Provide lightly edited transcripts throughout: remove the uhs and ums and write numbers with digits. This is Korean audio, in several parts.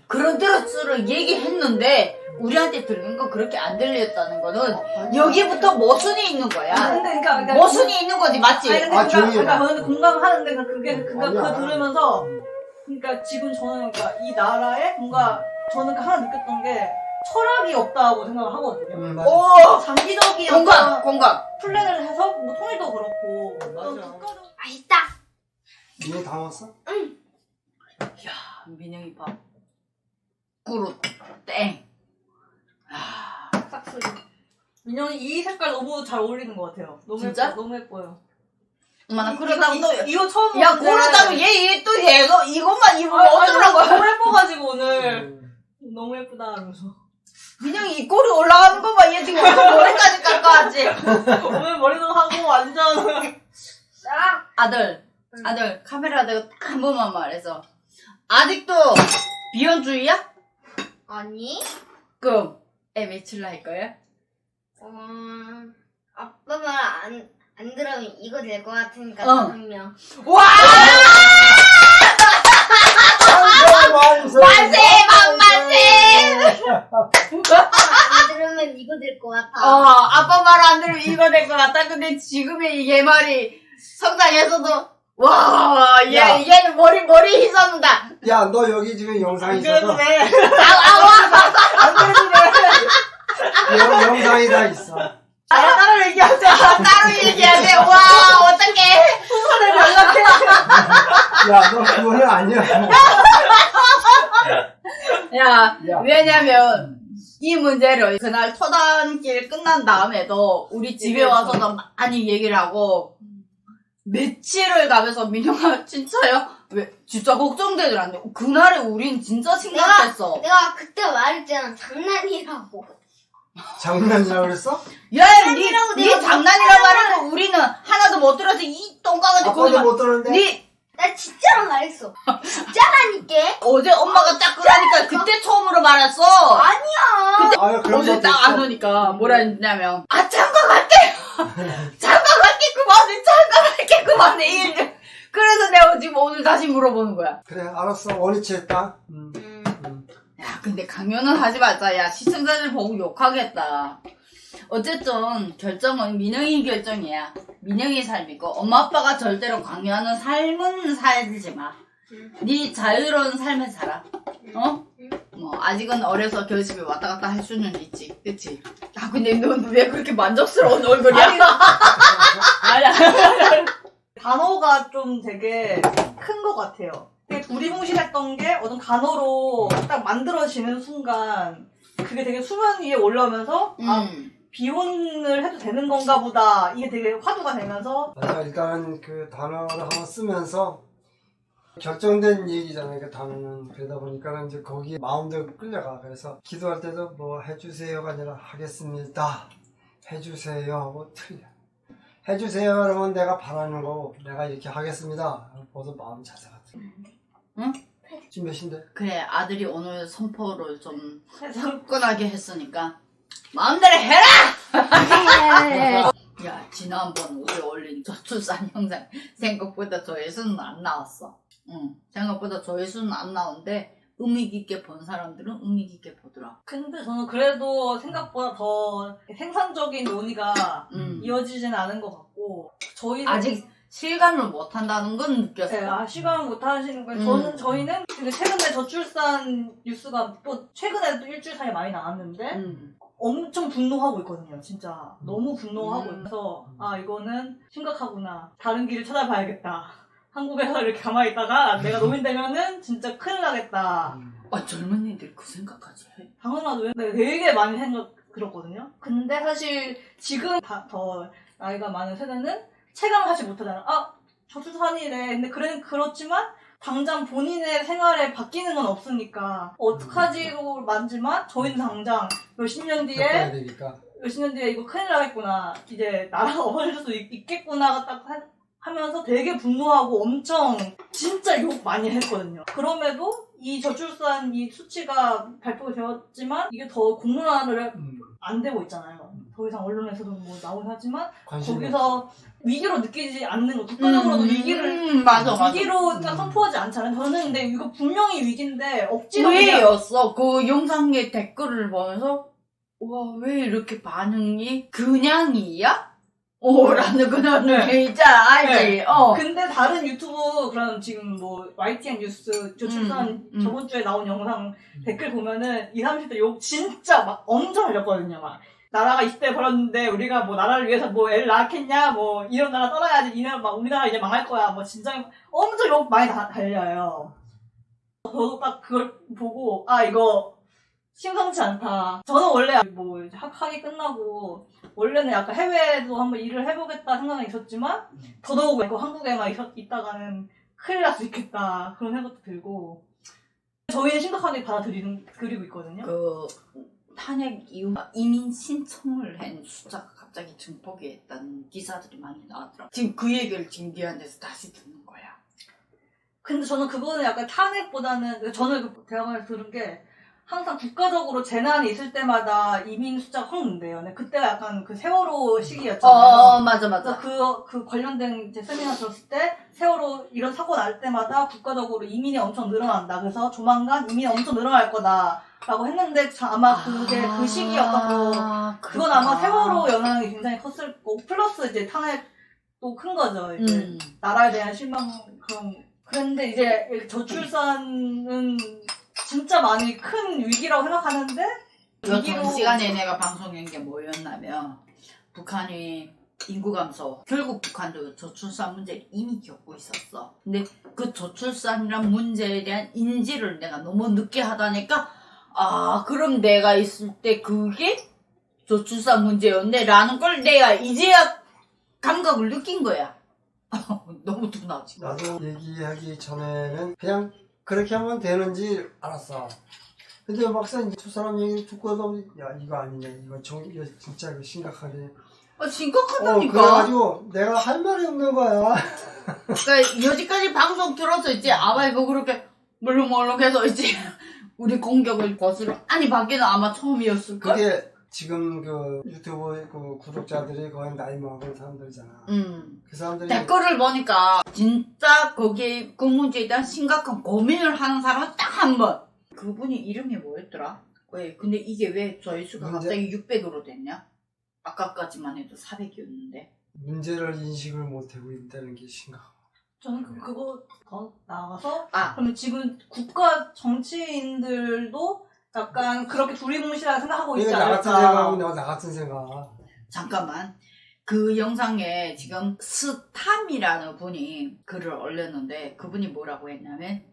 그런 드레스를 얘기했는데 우리한테 들린 건 그렇게 안 들렸다는 거는 여기부터 모순이 있는 거야. 그러니까 모순이 있는 거지, 맞지? 아니, 근데 저는 공감하는데 그거 아니야. 들으면서 그러니까 지금 저는 그러니까 이 나라에 뭔가 저는 하나 느꼈던 게 철학이 없다고 생각을 하거든요. 맞아. 오! 장기적인 공감. 플랜을 해서 뭐 통일도 그렇고 맞아. 어떤 국가적 맛있다. 이거 다 먹었어? 야, 민영이 밥. 꾸루, 땡. 싹소리. 민영이 이 색깔 너무 잘 어울리는 것 같아요. 너무 진짜? 너무 예뻐요. 엄마, 나 그러다가 또, 이거 처음 야, 보는데 그러다가 얘 또 얘가 이것만 입으면 어쩌라고. 너무 예뻐가지고 오늘 너무 예쁘다 하면서 민영이 이 꼬리 올라가는 거 봐. 얘 지금 머리까지 깎아왔지. 오늘 머리도 하고 완전 아들, 카메라 대고 딱 한 번만 말해서. 아직도 비혼주의야? 아니, 그럼 애 며칠 날 거야? 아빠 말 안 들으면 이거 될 것 같으니까 어. 5명. 와! 만세! 안 들으면 이거 될 것 같아. 아빠 말 안 들으면 이거 될 것 같다. 근데 지금의 얘 말이 성당에서도 와, 야. 얘는 머리 휘젓는다. 야, 너 여기 지금 영상이 있어서 왜? 영상이 다 있어. 따로 얘기하자. 따로 얘기해야 돼. 와, 어떡해. 손에 연락해. 야, 너 그거는 아니야. 야, 야. 왜냐면 이 문제를 그날 초단길 끝난 다음에도 우리 집에 와서도 많이 얘기를 하고 며칠을 가면서 민영아 진짜요? 왜 진짜 걱정되더란데. 그날에 우린 진짜 심각했어. 내가 그때 말했잖아. 장난이라고. 장난이라고 그랬어? 야, 장난이라고 니 내가 장난이라고 말하고 우리는 하나도 못 들어서 이 똥강아지 아빠도 못 들었는데? 니 나 진짜로 말했어. 진짜라니까. 어제 엄마가 딱 그러니까 그때 처음으로 말했어. 아니야. 아유, 그런 어제 것도 딱 안 있어. 오니까 뭐라 했냐면 장가 갈게 그만해 일. 그래서 내가 지금 오늘 다시 물어보는 거야. 그래, 알았어. 원위치 했다. 야, 근데 강요는 하지 말자. 야, 시청자들 보고 욕하겠다. 어쨌든 결정은 민영이 결정이야. 민영이 삶이고 엄마 아빠가 절대로 강요하는 삶은 살지 마. 네 자유로운 삶을 살아. 어? 뭐 아직은 어려서 결집에 왔다 갔다 할 수는 있지. 그치? 아, 근데 너 왜 그렇게 만족스러운 얼굴이야? 아니야. 단어가 좀 되게 큰 것 같아요. 되게 두리뭉실했던 게 어떤 단어로 딱 만들어지는 순간 그게 되게 수면 위에 올라오면서 비혼을 해도 되는 건가 보다. 이게 되게 화두가 되면서 맞아, 일단은 그 단어를 한번 쓰면서 결정된 얘기잖아요, 그 단어는. 그러다 보니까 이제 거기에 마음대로 끌려가. 그래서 기도할 때도 뭐 해주세요가 아니라 하겠습니다. 해주세요 하고 틀려. 해주세요 그러면 내가 바라는 거고, 내가 이렇게 하겠습니다. 벌써 마음 자세가 틀려. 응? 지금 몇 시인데? 그래, 아들이 오늘 선포를 좀 해서 화끈하게 했으니까 마음대로 해라! 야, 지난번 우리 올린 저출산 영상 생각보다 조회수는 안 나왔어. 응, 생각보다 조회수는 안 나오는데 의미 깊게 본 사람들은 의미 깊게 보더라. 근데 저는 그래도 생각보다 더 생산적인 논의가 이어지진 않은 것 같고 저희는 아직 실감을 못 한다는 건 느꼈어. 시간을 못 하시는 거예요. 저희는 근데 최근에 저출산 뉴스가 또 최근에 또 일주일 사이에 많이 나왔는데 엄청 분노하고 있거든요. 진짜 너무 분노하고 있어서 이거는 심각하구나. 다른 길을 찾아봐야겠다. 한국에서 이렇게 가만히 있다가 내가 노인되면은 진짜 큰일 나겠다. 젊은이들 그 생각까지 해? 당연하죠. 내가 되게 많이 생각 들었거든요. 근데 사실 지금 더 나이가 많은 세대는 체감하지 못하잖아. 저출산이래. 근데 그렇지만 당장 본인의 생활에 바뀌는 건 없으니까 어떡하지로 만지만 저희는 당장 몇십 년 겪어야 뒤에 되니까. 이거 큰일 나겠구나. 이제 나라가 없어질 수도 있겠구나가 딱 하면서 되게 분노하고 엄청 진짜 욕 많이 했거든요. 그럼에도 이 저출산 이 수치가 발표되었지만 이게 더 공론화를 안 되고 있잖아요. 더 이상 언론에서도 뭐 나오긴 하지만 거기서 위기로 느끼지 않는 거, 국가적으로도 위기를 맞아. 위기로 딱 선포하지 않잖아요. 저는 근데 이거 분명히 위기인데 억지로 왜였어? 그 영상의 댓글을 보면서 와, 왜 이렇게 반응이 그냥이야? 라는 그런 게 있잖아, 알지? 네. 근데 다른 유튜브 그런 지금 뭐 YTN 뉴스 저출산 저번 주에 나온 영상 댓글 보면은 20, 30대 욕 진짜 막 엄청 흘렸거든요. 막 나라가 20대 벌었는데 우리가 뭐 나라를 위해서 뭐 애를 낳았겠냐, 뭐 이런 나라 떠나야지, 이년 막 우리나라 이제 망할 거야, 뭐 진짜 엄청 욕 많이 달려요. 저도 딱 그걸 보고 아 이거 심상치 않다. 저는 원래 뭐 학위 끝나고 원래는 약간 해외에도 한번 일을 해보겠다 생각이 있었지만 더더욱 한국에만 있다가는 큰일 날 수 있겠다 그런 생각도 들고 저희는 심각하게 받아들이고 있거든요. 그 탄핵 이후 이민 신청을 한 숫자가 갑자기 증폭이 했다는 기사들이 많이 나왔더라고. 지금 그 얘기를 지금 니한테서 다시 듣는 거야. 근데 저는 그거는 약간 탄핵보다는 저는 그 대학원에서 들은 게 항상 국가적으로 재난이 있을 때마다 이민 숫자가 확 는데요. 근데 그때가 약간 그 세월호 시기였잖아요. 맞아. 그 관련된 이제 세미나 들었을 때 세월호 이런 사고 날 때마다 국가적으로 이민이 엄청 늘어난다. 그래서 조만간 이민이 엄청 늘어날 거다라고 했는데 아마 그게 그 시기였던 거. 그건 아마 세월호 영향이 굉장히 컸을 거고 플러스 이제 탄핵도 큰 거죠. 이제 나라에 대한 실망 그런데 이제 저출산은 진짜 많이 큰 위기라고 생각하는데 전 시간에 내가 방송한 게 뭐였냐면 북한이 인구 감소 결국 북한도 저출산 문제를 이미 겪고 있었어. 근데 그 저출산이란 문제에 대한 인지를 내가 너무 늦게 하다니까 그럼 내가 있을 때 그게 저출산 문제였네 라는 걸 내가 이제야 감각을 느낀 거야. 너무 둔하지. 나도 얘기하기 전에는 그냥 그렇게 하면 되는지 알았어. 근데 막상 이제 두 사람 얘기 듣고 나서 야 이거 아니네, 이거 진짜 이거 심각하네. 심각하다니까. 그래가지고 내가 할 말이 없는 거야. 그러니까 여지까지 방송 들어서 이제 이거 그렇게 물렁물렁해서 이제 우리 공격을 거스러 아니 밖에는 아마 처음이었을걸? 그게 지금 그 유튜브 그 구독자들이 거의 나이 먹은 사람들이잖아. 그 사람들이 댓글을 보니까 진짜 거기에 그 문제에 대한 심각한 고민을 하는 사람은 딱 한 번. 그분이 이름이 뭐였더라? 왜? 근데 이게 왜 조회수가 갑자기 600으로 됐냐? 아까까지만 해도 400이었는데. 문제를 인식을 못하고 있다는 게 심각하고. 저는 그거 더 나아가서 그러면 지금 국가 정치인들도 약간 그렇게 두리뭉실하게 생각하고 있지 않을까. 나 같은 생각하고 나 같은 생각. 잠깐만. 그 영상에 지금 스탐이라는 분이 글을 올렸는데 그분이 뭐라고 했냐면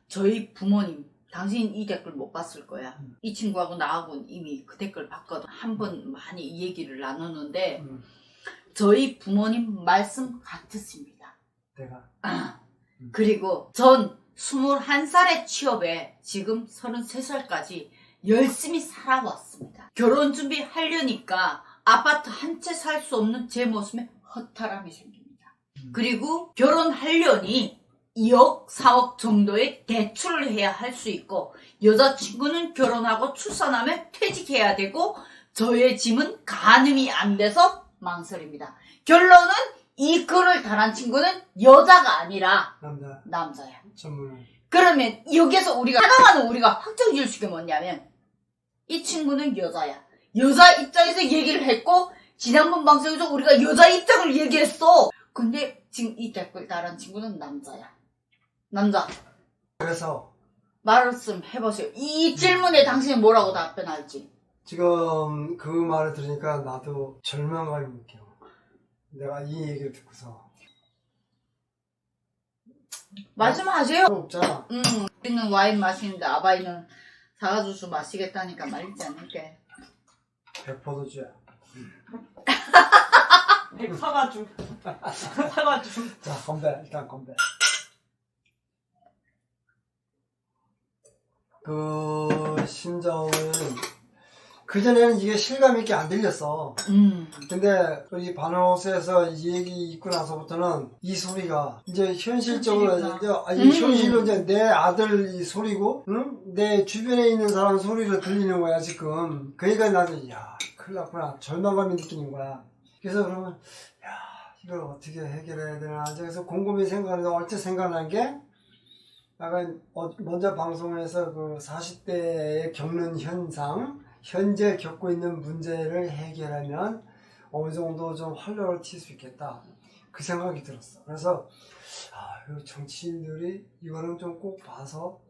저희 부모님 당신 이 댓글 못 봤을 거야. 이 친구하고 나하고는 이미 그 댓글 봤거든. 한 번 많이 이 얘기를 나누는데 저희 부모님 말씀 같으십니다. 내가. 그리고 전 21살에 취업해 지금 33살까지 열심히 살아왔습니다. 결혼 준비하려니까 아파트 한 채 살 수 없는 제 모습에 허탈함이 생깁니다. 그리고 결혼하려니 2억, 4억 정도의 대출을 해야 할 수 있고 여자친구는 결혼하고 출산하면 퇴직해야 되고 저의 짐은 가늠이 안 돼서 망설입니다. 결론은 이 글을 달한 친구는 여자가 아니라 남자야. 전문. 그러면 여기서 하나만 우리가 확정 지을 수 있는 게 뭐냐면 이 친구는 여자야. 여자 입장에서 얘기를 했고 지난번 방송에서 우리가 여자 입장을 얘기했어. 근데 지금 이 댓글 달한 친구는 남자야. 남자. 그래서 말씀 해보세요. 이 질문에 당신은 뭐라고 답변할지. 지금 그 말을 들으니까 나도 절망감이 느껴. 내가 이 얘기를 듣고서. 말씀하세요. 없잖아. 우리는 와인 마시는데 아바이는 사과주스 마시겠다니까 말리지 않을게. 100%주야. 사과주. 사과주. 자, 건배. 일단 건배. 그 심정은 그전에는 이게 실감 있게 안 들렸어. 근데 우리 반하우스에서 이 얘기 있고 나서부터는 이 소리가 이제 현실적으로 현실로 이제 내 아들 이 소리고, 응? 내 주변에 있는 사람 소리를 들리는 거야 지금. 그러니까 나도 야 큰일 났구나 절망감이 느끼는 거야. 그래서 그러면 야 이걸 어떻게 해결해야 되나. 그래서 곰곰이 생각하는데 얼핏 생각난 게 약간 먼저 방송에서 그 40대에 겪는 현상, 현재 겪고 있는 문제를 해결하면 어느 정도 좀 활력을 튈 수 있겠다. 그 생각이 들었어. 그래서 정치인들이 이거는 좀 꼭 봐서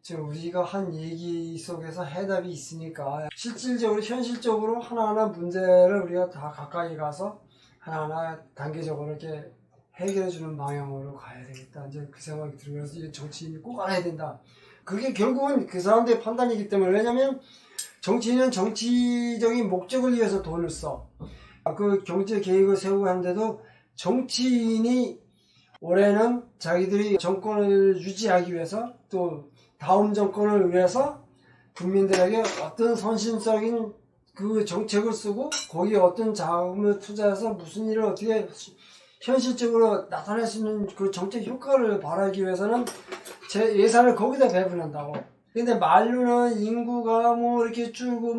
지금 우리가 한 얘기 속에서 해답이 있으니까 실질적으로 현실적으로 하나하나 문제를 우리가 다 가까이 가서 하나하나 단계적으로 이렇게 해결해주는 방향으로 가야 되겠다. 이제 그 생각이 들면서 정치인이 꼭 알아야 된다. 그게 결국은 그 사람들의 판단이기 때문에. 왜냐면 정치인은 정치적인 목적을 위해서 돈을 써. 그 경제 계획을 세우고 하는데도 정치인이 올해는 자기들이 정권을 유지하기 위해서 또 다음 정권을 위해서 국민들에게 어떤 선심적인 그 정책을 쓰고 거기에 어떤 자금을 투자해서 무슨 일을 어떻게 현실적으로 나타낼 수 있는 그 정책 효과를 바라기 위해서는 제 예산을 거기다 배분한다고. 근데 말로는 인구가 뭐 이렇게 줄고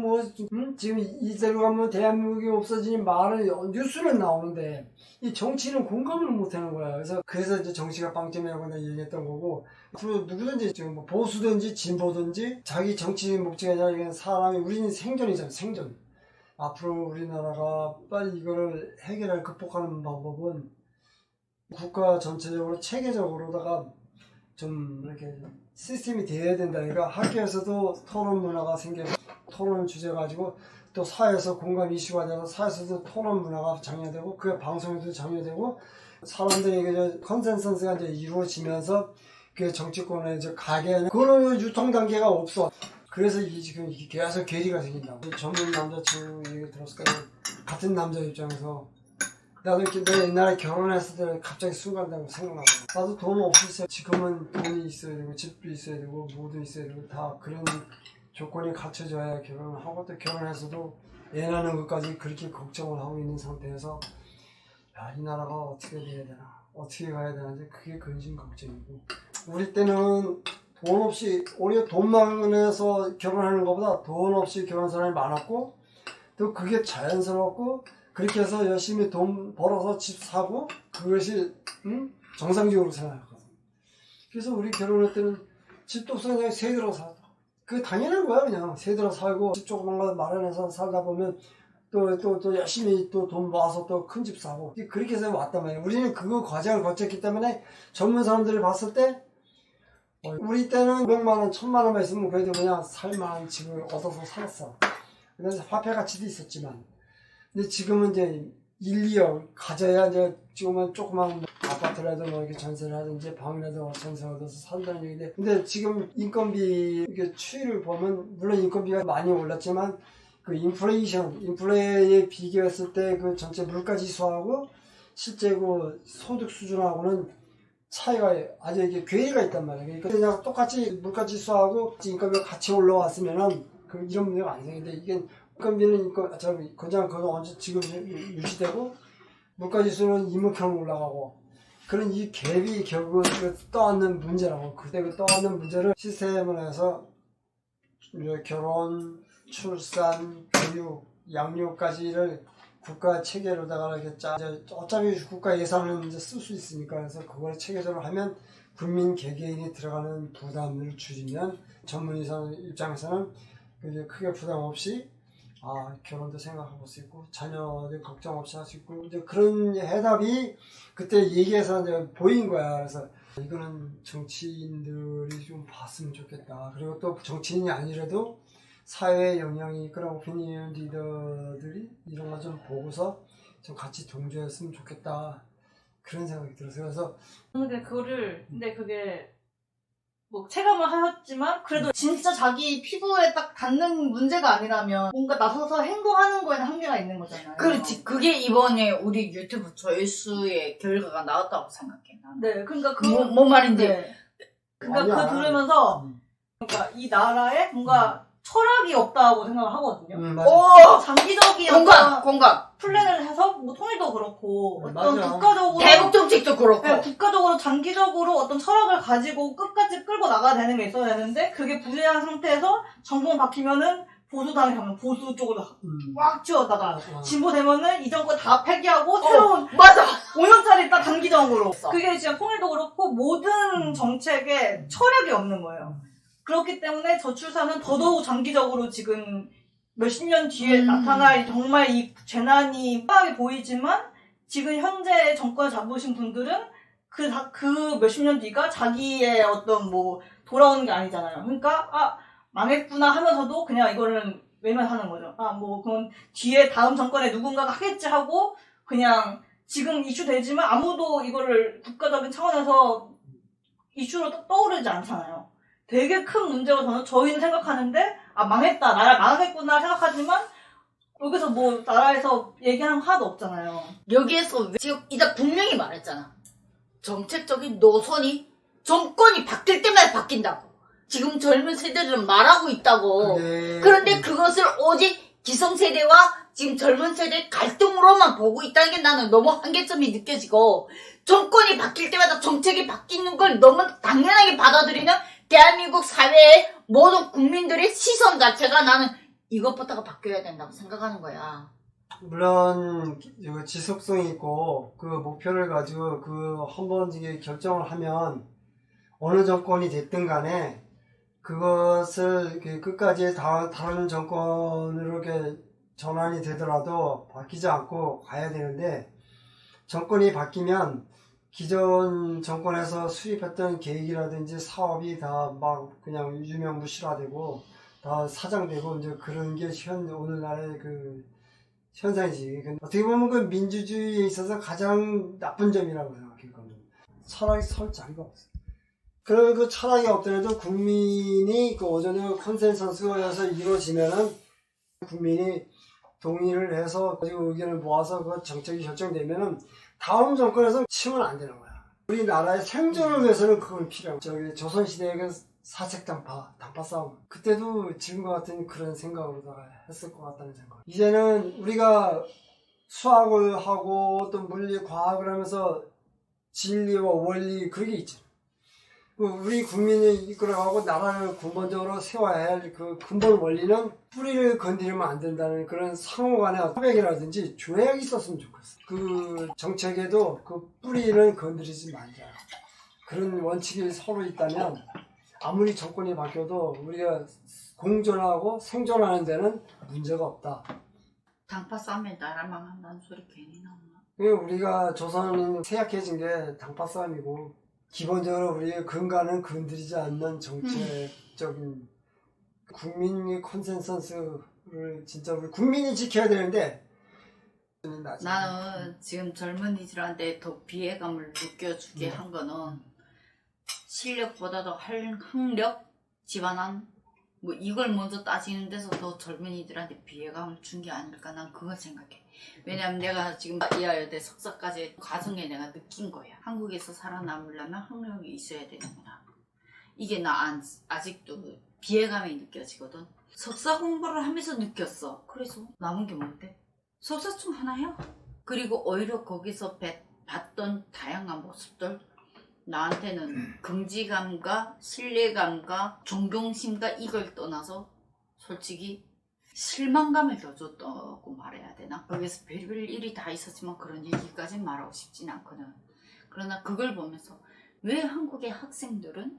지금 이대로 가면 대한민국이 없어지니 말은 뉴스는 나오는데 이 정치는 공감을 못 하는 거야. 그래서 이제 정치가 빵점이라고 내가 얘기했던 거고, 앞으로 누구든지 지금 뭐 보수든지 진보든지 자기 정치 목적이 아니라 이건 사람이 우리는 생존이잖아. 생존. 앞으로 우리나라가 빨리 이거를 해결할 극복하는 방법은 국가 전체적으로 체계적으로다가 좀 이렇게 시스템이 되어야 된다. 그러니까 학교에서도 토론 문화가 생겨, 토론 주제 가지고 또 사회에서 공감 이슈가 돼서 사회에서도 토론 문화가 장려되고 그 방송에도 장려되고 사람들이 컨센서스가 이제 이루어지면서 그 정치권에 이제 가게 하는 그런 유통 단계가 없어. 그래서 지금 계속 괴리가 생긴다고. 전문 남자친구 얘기 들었을 때 같은 남자 입장에서 나도 이렇게 내 옛날에 결혼했을 때 갑자기 순간적으로 생각나고 나도 돈 없을 때 지금은 돈이 있어야 되고 집도 있어야 되고 뭐도 있어야 되고 다 그런 조건이 갖춰져야 결혼을 하고 또 결혼해서도 애 낳는 것까지 그렇게 걱정을 하고 있는 상태에서 야, 이 나라가 어떻게 돼야 되나 어떻게 가야 되는지 그게 근심 걱정이고 우리 때는 돈 없이 오히려 돈만 해서 결혼하는 것보다 돈 없이 결혼한 사람이 많았고 또 그게 자연스럽고 그렇게 해서 열심히 돈 벌어서 집 사고 그것이 정상적으로 생각하거든. 그래서 우리 결혼할 때는 집도 없어 그냥 새 들어 살아. 그게 당연한 거야. 그냥 새 들어 살고 집 조그만 거 마련해서 살다 보면 또 열심히 또 돈 모아서 또 큰 집 사고 그렇게 해서 왔단 말이야. 우리는 그거 과정을 거쳤기 때문에 전문 사람들이 봤을 때 우리 때는 500만 원, 1000만 원만 있으면 그래도 그냥 살만한 집을 얻어서 살았어. 그래서 화폐 가치도 있었지만 근데 지금은 이제 1, 2억 가져야 이제 지금은 조그만 아파트라도 뭐 이렇게 전세를 하든지 방이라도 전세 얻어서 산다는 얘기인데 근데 지금 인건비 이렇게 추이를 보면 물론 인건비가 많이 올랐지만 그 인플레에 비교했을 때 그 전체 물가 지수하고 실제 그 소득 수준하고는 차이가 아주 이게 괴리가 있단 말이야. 그러니까 그냥 똑같이 물가 지수하고 인건비가 같이 올라왔으면은 그 이런 문제가 안 생기는데 이게 인건비는 그냥 그거 언제 지금 유지되고 물가지수는 이목형 올라가고 그런 이 갭이 결국은 떠안는 문제라고. 그때 그 떠안는 문제를 시스템을 해서 결혼, 출산, 교육, 양육까지를 국가 체계로다가 이렇게 어차피 국가 예산은 이제 쓸 수 있으니까 그래서 그걸 체계적으로 하면 국민 개개인이 들어가는 부담을 줄이면 전문의사 입장에서는 크게 부담 없이 결혼도 생각하고 수 있고 자녀들 걱정 없이 할 수 있고 이제 그런 해답이 그때 얘기해서 이제 보인 거야. 그래서 이거는 정치인들이 좀 봤으면 좋겠다. 그리고 또 정치인이 아니라도 사회에 영향이 있거나 오피니언 리더들이 이런 거 좀 보고서 좀 같이 동조했으면 좋겠다. 그런 생각이 들었어요. 그래서 근데 그게 뭐 체감을 하였지만 그래도 진짜 자기 피부에 딱 닿는 문제가 아니라면 뭔가 나서서 행동하는 거에는 한계가 있는 거잖아요. 그렇지. 그게 이번에 우리 유튜브 조회수의 결과가 나왔다고 생각해. 나는. 네, 그러니까 뭔 말인지. 네. 그러니까 그거 들으면서 그러니까 이 나라에 뭔가 철학이 없다고 생각을 하거든요. 맞아. 오! 장기적인 공감! 어떤 공감! 플랜을 해서 뭐 통일도 그렇고 어떤 맞아. 국가적으로 대북 정책도 그렇고. 네, 국가적으로 장기적으로 어떤 철학을 가지고 끝까지 끌고 나가야 되는 게 있어야 되는데 그게 부재한 상태에서 정권 바뀌면은 보수당이 되면 보수 쪽으로 꽉 쥐었다가 진보 되면은 이 정권 다 폐기하고 새로운 맞아! 5년짜리 딱 단기적으로 있어. 그게 진짜 통일도 그렇고 모든 정책에 철학이 없는 거예요. 그렇기 때문에 저출산은 더더욱 장기적으로 지금 몇십 년 뒤에 나타날 정말 이 재난이 뻔하게 보이지만 지금 현재 정권을 잡으신 분들은 그 몇십 년 뒤가 자기의 어떤 뭐 돌아오는 게 아니잖아요. 그러니까 망했구나 하면서도 그냥 이거는 외면하는 거죠. 뭐 그건 뒤에 다음 정권에 누군가가 하겠지 하고 그냥 지금 이슈 되지만 아무도 이거를 국가적인 차원에서 이슈로 떠오르지 않잖아요. 되게 큰 문제로 저희는 생각하는데 망했다, 나라 망하겠구나 생각하지만 여기서 뭐 나라에서 얘기하는 거 하나도 없잖아요. 여기에서 지금 이제 분명히 말했잖아. 정책적인 노선이 정권이 바뀔 때마다 바뀐다고. 지금 젊은 세대들은 말하고 있다고. 그런데 그것을 오직 기성세대와 지금 젊은 세대의 갈등으로만 보고 있다는 게 나는 너무 한계점이 느껴지고 정권이 바뀔 때마다 정책이 바뀌는 걸 너무 당연하게 받아들이는 대한민국 사회의 모든 국민들의 시선 자체가 나는 이것부터가 바뀌어야 된다고 생각하는 거야. 물론 지속성이 있고 그 목표를 가지고 한번 결정을 하면 어느 정권이 됐든 간에 그것을 끝까지 다른 정권으로 이렇게 전환이 되더라도 바뀌지 않고 가야 되는데 정권이 바뀌면 기존 정권에서 수립했던 계획이라든지 사업이 다 막 그냥 유명무실화되고 다 사장되고 이제 그런 게 오늘날의 그 현상이지. 어떻게 보면 그 민주주의에 있어서 가장 나쁜 점이라고 생각했거든요. 철학이 설 자리가 없어. 그 철학이 없더라도 국민이 그 오전에 컨센서스에서 이루어지면은 국민이 동의를 해서 가지고 의견을 모아서 그 정책이 결정되면은 다음 정권에서 치면 안 되는 거야. 우리나라의 생존을 위해서는 그건 필요하고 조선시대의 그 사색 단파 싸움. 그때도 지금과 같은 그런 생각으로다가 했을 것 같다는 생각. 이제는 우리가 수학을 하고 또 물리, 과학을 하면서 진리와 원리 그게 있죠. 우리 국민이 이끌어가고 나라를 근본적으로 세워야 할 그 근본 원리는 뿌리를 건드리면 안 된다는 그런 상호간의 협약이라든지 조약이 있었으면 좋겠어. 그 정책에도 그 뿌리는 건드리지 말자. 그런 원칙이 서로 있다면 아무리 정권이 바뀌어도 우리가 공존하고 생존하는 데는 문제가 없다. 당파 싸움에 나라 망한다는 소리 괜히 나오나? 우리가 조선이 쇠약해진 게 당파 싸움이고 기본적으로 우리의 근간은 건드리지 않는 정책적인 국민의 컨센서스를 진짜 우리 국민이 지켜야 되는데 나는 지금 젊은이들한테 더 비애감을 느껴주게 한 거는 실력보다도 학력, 집안한 뭐 이걸 먼저 따지는 데서 더 젊은이들한테 비애감을 준 게 아닐까 난 그걸 생각해. 왜냐면 내가 지금 이하여대 석사까지 과정에 내가 느낀 거야. 한국에서 살아남으려면 학력이 있어야 되는구나. 이게 나 아직도 비애감이 느껴지거든. 석사 공부를 하면서 느꼈어. 그래서 남은 게 뭔데? 석사증 하나 해요. 그리고 오히려 거기서 봤던 다양한 모습들 나한테는 긍지감과 신뢰감과 존경심과 이걸 떠나서 솔직히 실망감을 더 줬다고 말해야 되나? 거기서 별별 일이 다 있었지만 그런 얘기까지 말하고 싶진 않거든. 그러나 그걸 보면서 왜 한국의 학생들은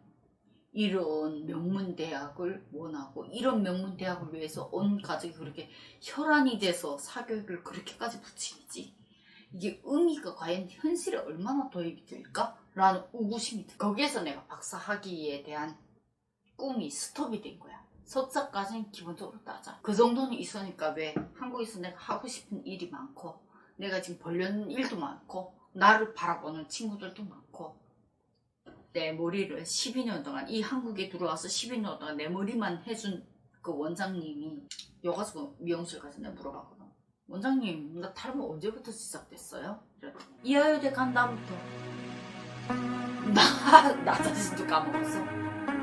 이런 명문대학을 원하고 이런 명문대학을 위해서 온 가족이 그렇게 혈안이 돼서 사교육을 그렇게까지 붙이지? 이게 의미가 과연 현실에 얼마나 도입이 될까? 라는 의구심이 들. 거기에서 내가 박사학위에 대한 꿈이 스톱이 된 거야. 석사까지는 기본적으로 따자. 그 정도는 있으니까 왜 한국에서 내가 하고 싶은 일이 많고 내가 지금 벌려는 일도 많고 나를 바라보는 친구들도 많고 내 머리를 12년 동안 이 한국에 들어와서 12년 동안 내 머리만 해준 그 원장님이 여가지고 미용실 가서 내가 물어봤거든. 원장님 나 탈모 언제부터 시작됐어요? 이하여대 간 다음부터 나 자신도 까먹었어.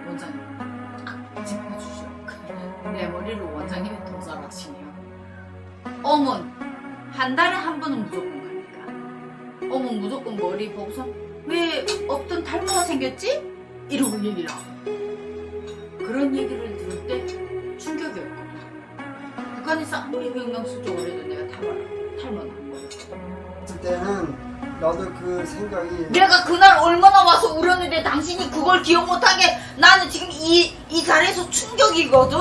원장님 짚어주셔. 내 머리를 원장님이 더 잘하시네요. 어문 한 달에 한 번은 무조건 가니까 어문 무조건 머리 보고서 왜 없던 탈모가 생겼지? 이러고 얘기를 하고 그런 얘기를 들을 때 충격이었거든. 북한에서 아무리 명명술적으로 해도 내가 탈모는 한 거예요. 그때는 나도 그 생각이 내가 그날 얼마나 와서 울었는데 당신이 그걸 기억 못하게 나는 지금 이 자리에서 충격이거든?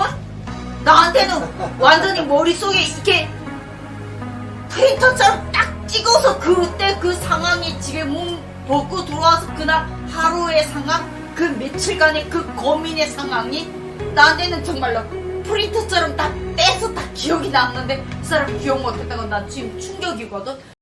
나한테는 완전히 머릿속에 이렇게 프린터처럼 딱 찍어서 그때 그 상황이 집에 몸 벗고 들어와서 그날 하루의 상황 그 며칠간의 그 고민의 상황이 나한테는 정말로 프린터처럼 다 떼서 다 기억이 났는데 그 사람 기억 못했다고 나 지금 충격이거든?